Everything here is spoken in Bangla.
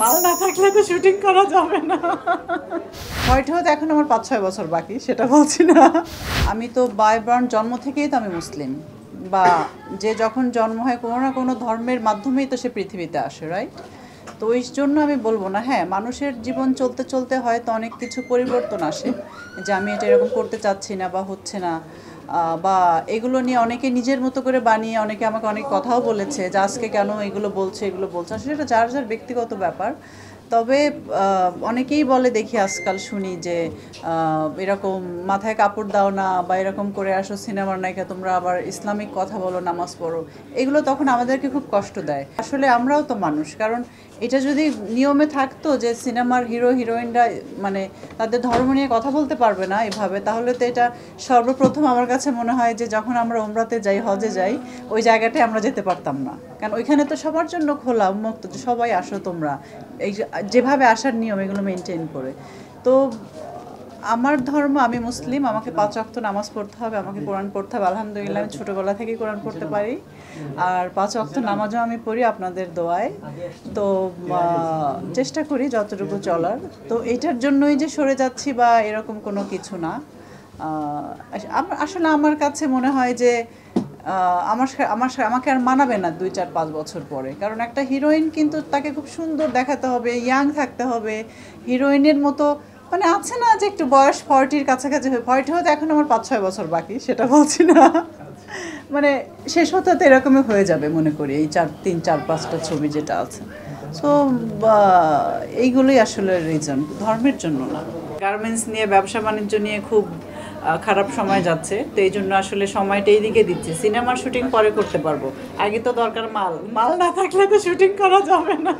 মাল না থাকলে তো শুটিং করা যাবে না। হোয়াইট হতে এখন আমার 5-6 বছর বাকি, সেটা বলছি না। আমি তো বাই বার্ন জন্ম থেকেই তো আমি মুসলিম, বা যে যখন জন্ম হয় কোনো না কোনো ধর্মের মাধ্যমেই তো সে পৃথিবীতে আসে, রাইট? তো ওই জন্য আমি বলবো না, হ্যাঁ মানুষের জীবন চলতে চলতে হয়তো অনেক কিছু পরিবর্তন আসে, যে আমি এটা এরকম করতে চাচ্ছি না বা হচ্ছে না, বা এগুলো নিয়ে অনেকে নিজের মতো করে বানিয়ে অনেকে আমাকে অনেক কথাও বলেছে যে আজকে কেন এগুলো বলছে আসলে এটা যার যার ব্যক্তিগত ব্যাপার। তবে অনেকেই বলে দেখি আজকাল শুনি যে এরকম মাথায় কাপড় দাও না বা এরকম করে আসো সিনেমার নায়িকা, তোমরা আবার ইসলামিক কথা বলো, নামাজ পড়ো, এগুলো তখন আমাদেরকে খুব কষ্ট দেয়। আসলে আমরাও তো মানুষ, কারণ এটা যদি নিয়মে থাকতো যে সিনেমার হিরো হিরোইনরা মানে তাদের ধর্ম নিয়ে কথা বলতে পারবে না এভাবে, তাহলে তো এটা সর্বপ্রথম আমার কাছে মনে হয় যে যখন আমরা উমরাতে যাই, হজে যাই, ওই জায়গাটায় আমরা যেতে পারতাম না। কারণ ওইখানে তো সবার জন্য খোলা উন্মুক্ত, যে সবাই আসো তোমরা, এই যেভাবে আসার নিয়ম এগুলো মেনটেন করে। তো আমার ধর্ম, আমি মুসলিম, আমাকে 5 ওয়াক্ত নামাজ পড়তে হবে, আমাকে কোরআন পড়তে হবে। আলহামদুলিল্লাহ আমি ছোটোবেলা থেকেই কোরআন পড়তে পারি, আর 5 ওয়াক্ত নামাজও আমি পড়ি আপনাদের দোয়ায়। তো চেষ্টা করি যতটুকু চলার। তো এটার জন্যই যে সরে যাচ্ছি বা এরকম কোনো কিছু না। আসলে আমার কাছে মনে হয় যে আমাকে আর মানাবে না 2-4-5 বছর পরে, কারণ একটা হিরোইন কিন্তু তাকে খুব সুন্দর দেখাতে হবে, ইয়াং থাকতে হবে, হিরোইনের মতো মানে আছে না যে একটু বয়স 40-র কাছাকাছি হয়ে, 40 হতে এখন আমার 5-6 বছর বাকি, সেটা বলছি না। মানে শেষ হতে তো এরকমই হয়ে যাবে মনে করি, এই 3-4-5টা ছবি যেটা আছে। সো এইগুলোই আসলে রিজন, ধর্মের জন্য না। গার্মেন্টস নিয়ে, ব্যবসা বাণিজ্য নিয়ে খুব খারাপ সময় যাচ্ছে, তো এই জন্য আসলে সময়টা এইদিকে দিচ্ছি। সিনেমার শুটিং পরে করতে পারবো, আগে তো দরকার মাল না থাকলে তো শুটিং করা যাবে না।